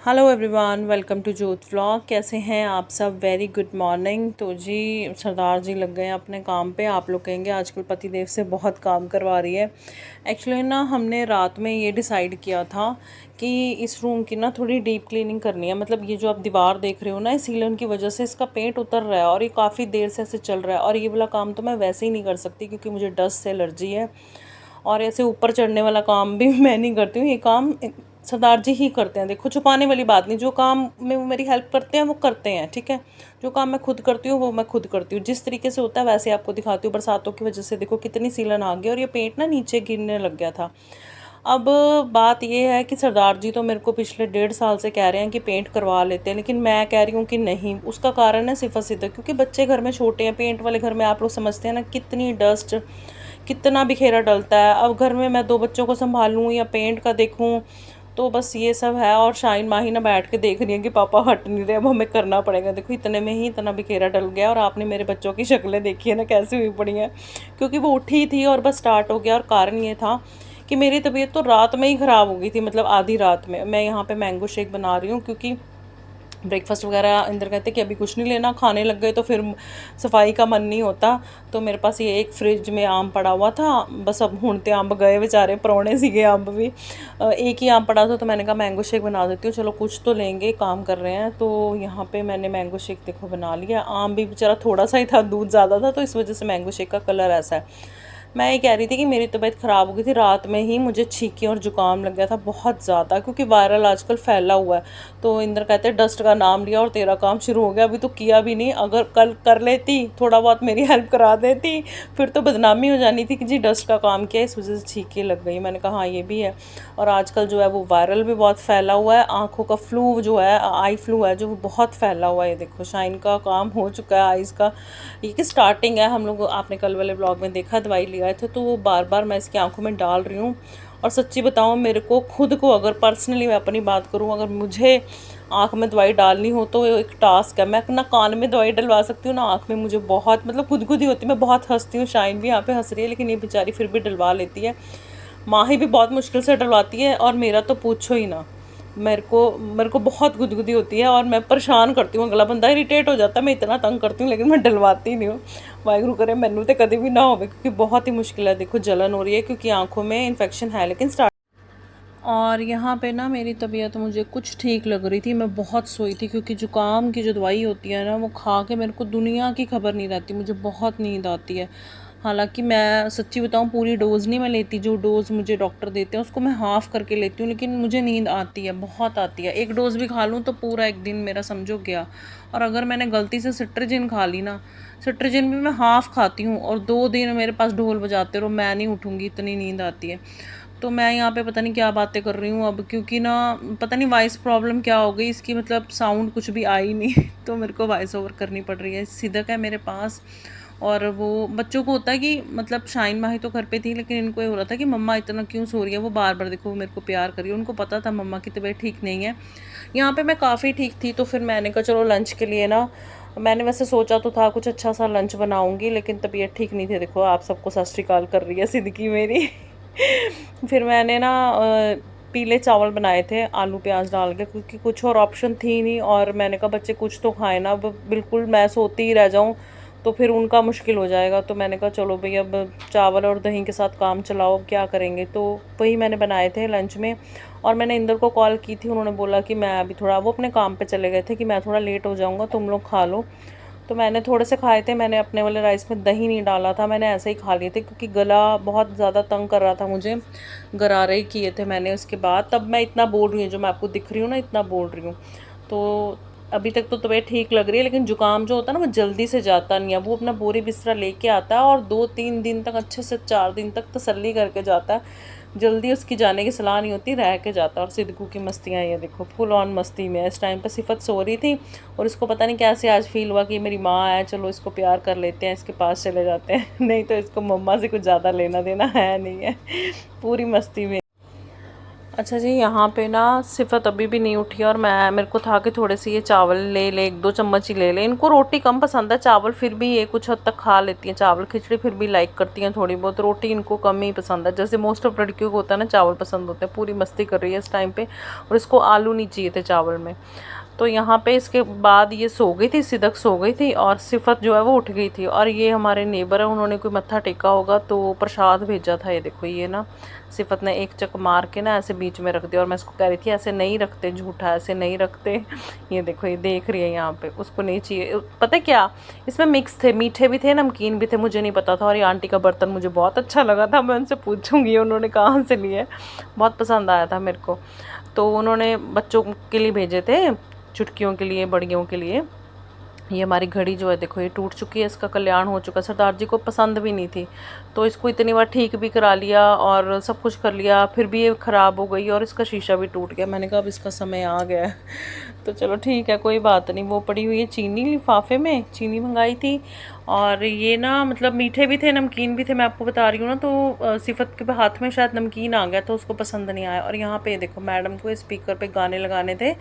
Hello everyone, welcome to जोत vlog. कैसे हैं आप सब? Very good morning. तो जी सरदार जी लग गए हैं अपने काम पे। आप लोग कहेंगे आजकल पतिदेव से बहुत काम करवा रही है। एक्चुअली ना हमने रात में ये डिसाइड किया था कि इस रूम की ना थोड़ी डीप क्लीनिंग करनी है। मतलब ये जो आप दीवार देख रहे हो ना, इस सीलन की वजह से इसका पेंट उतर रहा है और ये काफ़ी देर से ऐसे चल रहा है। और ये वाला काम तो मैं वैसे ही नहीं कर सकती क्योंकि मुझे डस्ट से एलर्जी है। और ऐसे ऊपर चढ़ने वाला काम भी मैं नहीं करती हूँ। ये काम सरदार जी ही करते हैं। देखो, छुपाने वाली बात नहीं, जो काम में वो मेरी हेल्प करते हैं वो करते हैं, ठीक है। जो काम मैं खुद करती हूँ वो मैं खुद करती हूँ। जिस तरीके से होता है वैसे आपको दिखाती हूँ। बरसातों की वजह से देखो कितनी सीलन आ गई और ये पेंट ना नीचे गिरने लग गया था। अब बात ये है कि सरदार जी तो मेरे को पिछले 1.5 साल से कह रहे हैं कि पेंट करवा लेते हैं, लेकिन मैं कह रही हूँ कि नहीं। उसका कारण है सिर्फ सीधा क्योंकि बच्चे घर में छोटे हैं। पेंट वाले घर में आप लोग समझते हैं ना कितनी डस्ट, कितना बिखेरा डलता है। अब घर में मैं 2 बच्चों को संभालूँ या पेंट का देखूँ, तो बस ये सब है। और शाइन माही ना बैठ के देख रही है कि पापा हट नहीं रहे, अब हमें करना पड़ेगा। देखो इतने में ही इतना बिखेरा डल गया। और आपने मेरे बच्चों की शक्लें देखी है ना कैसी हुई पड़ी हैं, क्योंकि वो उठी थी और बस स्टार्ट हो गया। और कारण ये था कि मेरी तबीयत तो रात में ही ख़राब हो गई थी। मतलब आधी रात में मैं यहाँ पे मैंगो शेक बना रही हूँ क्योंकि ब्रेकफास्ट वगैरह अंदर कहते कि अभी कुछ नहीं लेना, खाने लग गए तो फिर सफाई का मन नहीं होता। तो मेरे पास ये एक फ्रिज में आम पड़ा हुआ था। बस अब हुणते अम्ब गए बेचारे, परौने सीगे अम्ब भी। एक ही आम पड़ा था तो मैंने कहा मैंगो शेक बना देती हूँ, चलो कुछ तो लेंगे, काम कर रहे हैं। तो यहाँ पे मैंने मैंगो शेक देखो बना लिया। आम भी बेचारा थोड़ा सा ही था, दूध ज़्यादा था, तो इस वजह से मैंगो शेक का कलर ऐसा है। मैं ये कह रही थी कि मेरी तबीयत ख़राब हो गई थी। रात में ही मुझे छींकी और ज़ुकाम लग गया था बहुत ज़्यादा, क्योंकि वायरल आजकल फैला हुआ है। तो इंदर कहते हैं डस्ट का नाम लिया और तेरा काम शुरू हो गया। अभी तो किया भी नहीं, अगर कल कर लेती, थोड़ा बहुत मेरी हेल्प करा देती, फिर तो बदनामी हो जानी थी कि जी डस्ट का काम किया, इस वजह से छींके लग गई। मैंने कहा हाँ ये भी है। और आजकल जो है वो वायरल भी बहुत फैला हुआ है। आँखों का फ्लू जो है, आई फ्लू है जो, वो बहुत फैला हुआ है। ये देखो शाइन का काम हो चुका है आइज़ का। ये कि स्टार्टिंग है, हम लोग आपने कल वाले ब्लॉग में देखा, दवाई ले आए थे तो वो बार बार मैं इसकी आंखों में डाल रही हूँ। और सच्ची बताऊँ, मेरे को खुद को, अगर पर्सनली मैं अपनी बात करूँ, अगर मुझे आँख में दवाई डालनी हो तो एक टास्क है। मैं ना कान में दवाई डलवा सकती हूँ ना आँख में। मुझे बहुत मतलब खुदगुदी होती है, मैं बहुत हंसती हूँ। शाइन भी यहाँ पे हंस रही है, लेकिन ये बेचारी फिर भी डलवा लेती है। माही भी बहुत मुश्किल से डलवाती है और मेरा तो पूछो ही ना। मेरे को बहुत गुदगुदी होती है और मैं परेशान करती हूँ। अगला बंदा इरिटेट हो जाता है, मैं इतना तंग करती हूँ, लेकिन मैं डलवाती नहीं हूँ। वाहिगुरू करे मैनू तो कभी भी ना हो, क्योंकि बहुत ही मुश्किल है। देखो जलन हो रही है क्योंकि आंखों में इन्फेक्शन है, लेकिन स्टार्ट। और यहाँ पे ना मेरी तबीयत मुझे कुछ ठीक लग रही थी। मैं बहुत सोई थी क्योंकि जुकाम की जो दवाई होती है ना, वो खा के मेरे को दुनिया की खबर नहीं रहती, मुझे बहुत नींद आती है। हालांकि मैं सच्ची बताऊँ, पूरी डोज़ नहीं मैं लेती। जो डोज़ मुझे डॉक्टर देते हैं उसको मैं हाफ़ करके लेती हूँ, लेकिन मुझे नींद आती है, बहुत आती है। एक डोज़ भी खा लूँ तो पूरा एक दिन मेरा समझो गया। और अगर मैंने गलती से सिट्राजिन खा ली ना, सिट्राजिन भी मैं हाफ़ खाती हूँ और 2 दिन मेरे पास ढोल बजाते रहो, मैं नहीं उठूँगी, इतनी नींद आती है। तो मैं यहाँ पे पता नहीं क्या बातें कर रही हूँ अब, क्योंकि ना पता नहीं वॉइस प्रॉब्लम क्या हो गई इसकी, मतलब साउंड कुछ भी आई नहीं तो मेरे को वॉइस ओवर करनी पड़ रही है। सिदक है मेरे पास और वो बच्चों को होता है कि मतलब शाइन माही तो घर पे थी, लेकिन इनको ये हो रहा था कि मम्मा इतना क्यों सो रही है। वो बार बार देखो मेरे को प्यार करी। उनको पता था मम्मा की तबीयत ठीक नहीं है। यहाँ पे मैं काफ़ी ठीक थी, तो फिर मैंने कहा चलो लंच के लिए ना, मैंने वैसे सोचा तो था कुछ अच्छा सा लंच बनाऊंगी, लेकिन तबीयत ठीक नहीं थी। देखो आप सबको सत श्री अकाल कर रही है सिद्दकी मेरी फिर मैंने ना पीले चावल बनाए थे आलू प्याज डाल के, क्योंकि कुछ और ऑप्शन थी नहीं। और मैंने कहा बच्चे कुछ तो खाएं ना, अब बिल्कुल मैं सोती ही रह जाऊं तो फिर उनका मुश्किल हो जाएगा। तो मैंने कहा चलो भाई अब चावल और दही के साथ काम चलाओ, क्या करेंगे। तो वही मैंने बनाए थे लंच में। और मैंने इंदर को कॉल की थी, उन्होंने बोला कि मैं अभी थोड़ा, वो अपने काम पे चले गए थे, कि मैं थोड़ा लेट हो जाऊँगा, तुम लोग खा लो। तो मैंने थोड़े से खाए थे। मैंने अपने वाले राइस में दही नहीं डाला था, मैंने ऐसे ही खा लिए थे क्योंकि गला बहुत ज़्यादा तंग कर रहा था मुझे। गरारे ही किए थे मैंने उसके बाद। तब मैं इतना बोल रही हूँ, जो मैं आपको दिख रही हूँ ना, इतना बोल रही हूँ। तो अभी तक तो तबीयत ठीक लग रही है, लेकिन जुकाम जो होता है ना, वो जल्दी से जाता नहीं है। वो अपना बोरी बिस्तरा लेके आता है और 2-3 दिन तक, अच्छे से 4 दिन तक तसल्ली करके जाता है। जल्दी उसकी जाने की सलाह नहीं होती, रह के जाता है। और सिद्धू की मस्तियाँ, ये देखो फुल ऑन मस्ती में। इस टाइम पे सिफत सो रही थी और इसको पता नहीं कैसे आज फील हुआ कि मेरी माँ है, चलो इसको प्यार कर लेते हैं, इसके पास चले जाते हैं नहीं तो इसको मम्मा से कुछ ज़्यादा लेना देना है नहीं है पूरी मस्ती में। अच्छा जी, यहाँ पे ना सिफ़त अभी भी नहीं उठी और मेरे को था कि थोड़े से ये चावल ले ले, 1-2 चम्मच ही ले ले। इनको रोटी कम पसंद है, चावल फिर भी ये कुछ हद तक खा लेती हैं। चावल खिचड़ी फिर भी लाइक करती हैं थोड़ी बहुत, रोटी इनको कम ही पसंद है। जैसे मोस्ट ऑफ लड़कियों को होता है ना, चावल पसंद होते हैं। पूरी मस्ती कर रही है इस टाइम पे, और इसको आलू नहीं चाहिए थे चावल में। तो यहाँ पे इसके बाद ये सो गई थी, सिदक सो गई थी और सिफ़त जो है वो उठ गई थी। और ये हमारे नेबर है, उन्होंने कोई मत्था टेका होगा तो प्रसाद भेजा था। ये देखो, ये ना सिफ़त ने एक चक मार के ना ऐसे बीच में रख दिया, और मैं इसको कह रही थी ऐसे नहीं रखते, झूठा ऐसे नहीं रखते। ये देखो, ये देख रही है यहाँ पे, उसको नहीं चाहिए। पता है क्या, इसमें मिक्स थे, मीठे भी थे नमकीन भी थे, मुझे नहीं पता था। और ये आंटी का बर्तन मुझे बहुत अच्छा लगा था, मैं उनसे पूछूंगी उन्होंने कहाँ से लिए, बहुत पसंद आया था मेरे को। तो उन्होंने बच्चों के लिए भेजे थे, चुटकियों के लिए, बड़ियों के लिए। ये हमारी घड़ी जो है देखो, ये टूट चुकी है, इसका कल्याण हो चुका। सरदार जी को पसंद भी नहीं थी, तो इसको इतनी बार ठीक भी करा लिया और सब कुछ कर लिया, फिर भी ये ख़राब हो गई और इसका शीशा भी टूट गया। मैंने कहा अब इसका समय आ गया है। तो चलो ठीक है, कोई बात नहीं। वो पड़ी हुई है चीनी, लिफाफे में चीनी मंगाई थी। और ये ना मतलब मीठे भी थे, नमकीन भी थे, मैं आपको बता रही हूँ ना। तो सिफ़त के हाथ में शायद नमकीन आ गया तो उसको पसंद नहीं आया। और यहाँ पे देखो, मैडम को स्पीकर पे गाने लगाने थे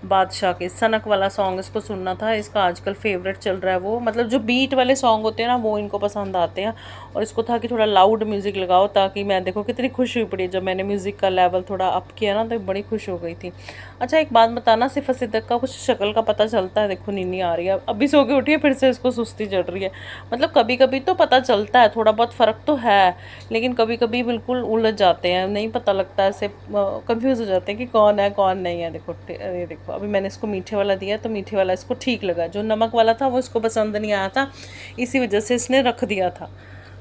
बादशाह के, सनक वाला सॉन्ग इसको सुनना था। इसका आजकल फेवरेट चल रहा है वो, मतलब जो बीट वाले सॉन्ग होते हैं ना, वो इनको पसंद आते हैं। और इसको था कि थोड़ा लाउड म्यूज़िक लगाओ, ताकि मैं देखो कितनी खुश हुई पड़ी जब मैंने म्यूज़िक का लेवल थोड़ा अप किया ना, तो बड़ी खुश हो गई थी। अच्छा एक बात बताना, सिफ़त सिद्दीक़ का कुछ शक्ल का पता चलता है? देखो नीनी आ रही है, अभी सो के उठी है, फिर से इसको सुस्ती चढ़ रही है। मतलब कभी कभी तो पता चलता है, थोड़ा बहुत फ़र्क तो है, लेकिन कभी कभी बिल्कुल उलझ जाते हैं, नहीं पता लगता, ऐसे कंफ्यूज हो जाते हैं कि कौन है कौन नहीं है। देखो ये देखो, अभी मैंने इसको मीठे वाला दिया तो मीठे वाला इसको ठीक लगा, जो नमक वाला था वो इसको पसंद नहीं आया था, इसी वजह से इसने रख दिया था।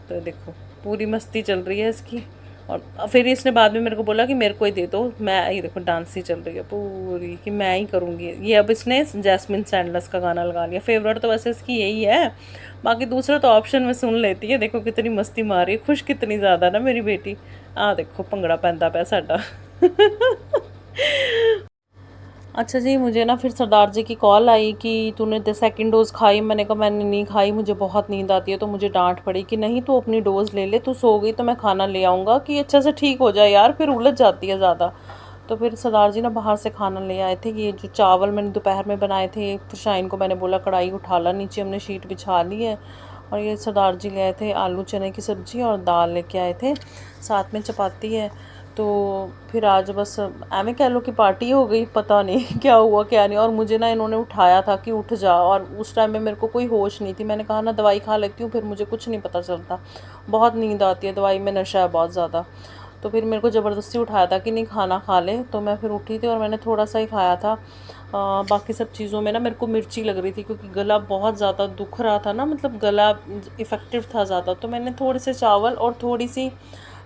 तो देखो पूरी मस्ती चल रही है इसकी। और फिर इसने बाद में मेरे को बोला कि मेरे को ही दे दो, मैं, ये देखो डांस ही चल रही है पूरी कि मैं ही करूँगी ये। अब इसने जैस्मिन सैंडलर्स का गाना लगा लिया, फेवरेट तो वैसे इसकी यही है, बाकी दूसरा तो ऑप्शन में सुन लेती है। देखो कितनी मस्ती मारी, खुश कितनी ज़्यादा ना मेरी बेटी। देखो भंगड़ा पैंदा पाया साडा। अच्छा जी, मुझे ना फिर सरदार जी की कॉल आई कि तूने सेकंड डोज़ खाई? मैंने कहा मैंने नहीं खाई, मुझे बहुत नींद आती है। तो मुझे डांट पड़ी कि नहीं तू अपनी डोज़ ले ले, तू सो गई तो मैं खाना ले आऊँगा कि अच्छे से ठीक हो जाए यार, फिर उलझ जाती है ज़्यादा। तो फिर सरदार जी ना बाहर से खाना ले आए थे। ये जो चावल मैंने दोपहर में बनाए थे, फिर शाइन को मैंने बोला कढ़ाई उठा ला, नीचे हमने शीट बिछा ली है। और ये सरदार जी ले आए थे आलू चने की सब्ज़ी और दाल लेके आए थे, साथ में चपाती है। तो फिर आज बस एवें कह लो कि पार्टी हो गई, पता नहीं क्या हुआ क्या नहीं। और मुझे ना इन्होंने उठाया था कि उठ जा, और उस टाइम में मेरे को कोई होश नहीं थी। मैंने कहा ना दवाई खा लेती हूँ, फिर मुझे कुछ नहीं पता चलता, बहुत नींद आती है, दवाई में नशा है बहुत ज़्यादा। तो फिर मेरे को ज़बरदस्ती उठाया था कि नहीं खाना खा ले, तो मैं फिर उठी थी और मैंने थोड़ा सा ही खाया था। बाकी सब चीज़ों में ना मेरे को मिर्ची लग रही थी, क्योंकि गला बहुत ज़्यादा दुख रहा था ना, मतलब गला इफ़ेक्टिव था ज़्यादा। तो मैंने थोड़े से चावल और थोड़ी सी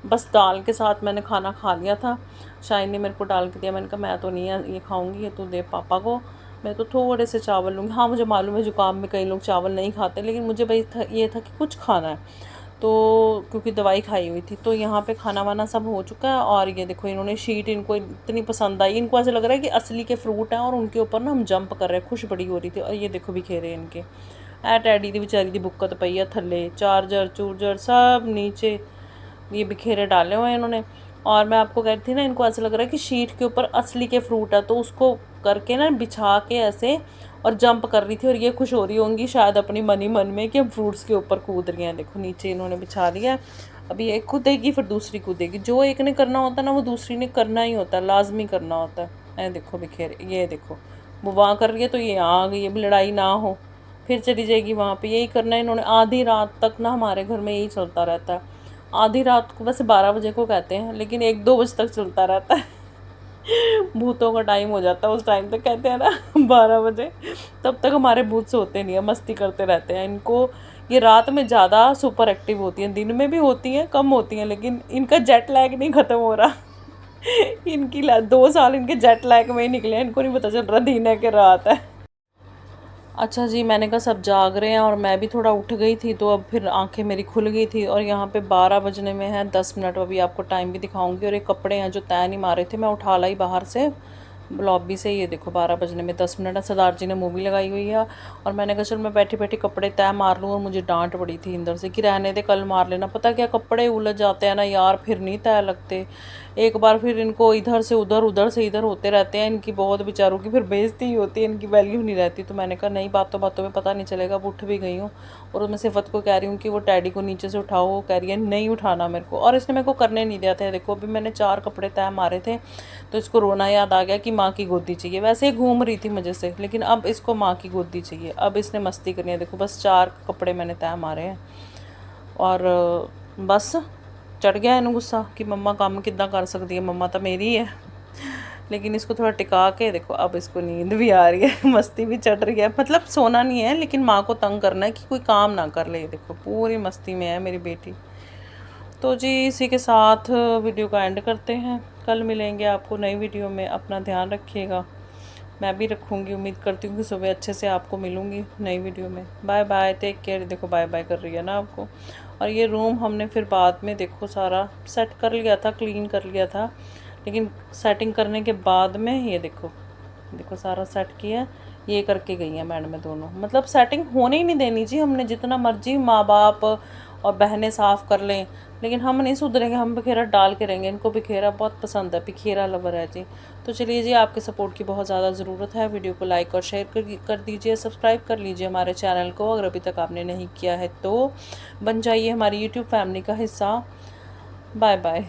बस दाल के साथ मैंने खाना खा लिया था। शाइन ने मेरे को डाल के दिया, मैंने कहा मैं तो नहीं ये खाऊंगी, ये तो दे पापा को, मैं तो थोड़े से चावल लूँगी। हाँ मुझे मालूम है जुकाम में कई लोग चावल नहीं खाते, लेकिन मुझे भाई ये था कि कुछ खाना है, तो क्योंकि दवाई खाई हुई थी। तो यहाँ पे खाना वाना सब हो चुका है। और ये देखो इन्होंने शीट, इनको इतनी पसंद आई, इनको ऐसे लग रहा है कि असली के फ्रूट हैं और उनके ऊपर ना हम जंप कर रहे हैं, खुश बड़ी हो रही थी। और ये देखो बिखेरे इनके टैडी की बेचारी की बुक्कत पई है थल्ले, चार्जर चूर्जर सब नीचे ये बिखेरे डाले हुए हैं इन्होंने। और मैं आपको कह रही थी ना, इनको ऐसा लग रहा है कि शीट के ऊपर असली के फ्रूट है, तो उसको करके ना बिछा के ऐसे और जंप कर रही थी। और ये खुश हो रही होंगी शायद अपनी मन ही मन में कि हम फ्रूट्स के ऊपर कूद रही हैं। देखो नीचे इन्होंने बिछा दिया है, अभी एक कूदेगी फिर दूसरी कूदेगी, जो एक ने करना होता है ना वो दूसरी ने करना ही होता है, लाजमी करना होता है। देखो बिखेरे, ये देखो वो वहाँ कर रही है तो ये यहाँ आ गई, अब लड़ाई ना हो फिर चली जाएगी वहाँ पे। यही करना है इन्होंने आधी रात तक ना, हमारे घर में यही चलता रहता है। आधी रात को वैसे 12 बजे को कहते हैं, लेकिन 1-2 बजे तक चलता रहता है। भूतों का टाइम हो जाता है उस टाइम तक, कहते हैं ना 12 बजे, तब तक हमारे भूत सोते नहीं है, मस्ती करते रहते हैं। इनको ये रात में ज़्यादा सुपर एक्टिव होती हैं, दिन में भी होती हैं, कम होती हैं, लेकिन इनका जेट लैग नहीं ख़त्म हो रहा। इनकी 2 साल इनके जेट लैग में ही निकले, इनको नहीं पता चल रहा दिन है कि रात है। अच्छा जी, मैंने कहा सब जाग रहे हैं और मैं भी थोड़ा उठ गई थी, तो अब फिर आंखें मेरी खुल गई थी। और यहाँ पे 12 बजने में है 10 मिनट, अभी आपको टाइम भी दिखाऊंगी। और ये कपड़े हैं जो तय नहीं मारे थे, मैं उठा लाई बाहर से, लॉबी से। ये देखो 12 बजने में 10 मिनट है। सरदार जी ने मूवी लगाई हुई है और मैंने कहा चल मैं बैठी बैठी कपड़े तय मार लूँ, और मुझे डांट पड़ी थी इंदर से कि रहने दे, कल मार लेना। पता क्या कपड़े उलझ जाते हैं ना यार, फिर नहीं तय लगते। एक बार फिर इनको इधर से उधर, उधर से इधर होते रहते हैं, इनकी बहुत बेचारों की फिर बेइज्जती ही होती है, इनकी वैल्यू नहीं रहती। तो मैंने कहा नहीं, बातों बातों में पता नहीं चलेगा। अब उठ भी गई हूँ और मैं सिफत को कह रही हूँ कि वो टैडी को नीचे से उठाओ, वो कह रही है नहीं उठाना मेरे को, और इसने मेरे को करने नहीं दिया था। देखो अभी मैंने 4 कपड़े तय मारे थे तो इसको रोना याद आ गया कि माँ की गोदी चाहिए। वैसे ही घूम रही थी मज़े से, लेकिन अब इसको माँ की गोदी चाहिए। अब इसने मस्ती करनी है। देखो बस 4 कपड़े मैंने तय मारे हैं और बस चढ़ गया इन्हें गुस्सा कि मम्मा काम कितना कर सकती है, मम्मा तो मेरी है। लेकिन इसको थोड़ा टिका के देखो, अब इसको नींद भी आ रही है, मस्ती भी चढ़ रही है। मतलब सोना नहीं है, लेकिन माँ को तंग करना है कि कोई काम ना कर ले। देखो पूरी मस्ती में है मेरी बेटी। तो जी इसी के साथ वीडियो का एंड करते हैं। कल मिलेंगे आपको नई वीडियो में। अपना ध्यान रखिएगा, मैं भी रखूँगी। उम्मीद करती हूँ कि सुबह अच्छे से आपको मिलूँगी नई वीडियो में। Bye bye, take care. देखो बाय बाय कर रही है ना आपको। और ये रूम हमने फिर बाद में देखो सारा सेट कर लिया था, क्लीन कर लिया था, लेकिन सेटिंग करने के बाद में ये देखो, देखो सारा सेट किया। ये करके गई हैं मैडम दोनों। मतलब सेटिंग होने ही नहीं देनी जी, हमने जितना मर्जी माँ बाप और बहनें साफ़ कर लें, लेकिन हम नहीं सुधरेंगे, हम बिखेरा डाल के रहेंगे। इनको बिखेरा बहुत पसंद है, बिखेरा लवर है जी। तो चलिए जी, आपके सपोर्ट की बहुत ज़्यादा ज़रूरत है। वीडियो को लाइक और शेयर कर दीजिए, सब्सक्राइब कर लीजिए हमारे चैनल को अगर अभी तक आपने नहीं किया है तो। बन जाइए हमारी यूट्यूब फैमिली का हिस्सा। Bye bye.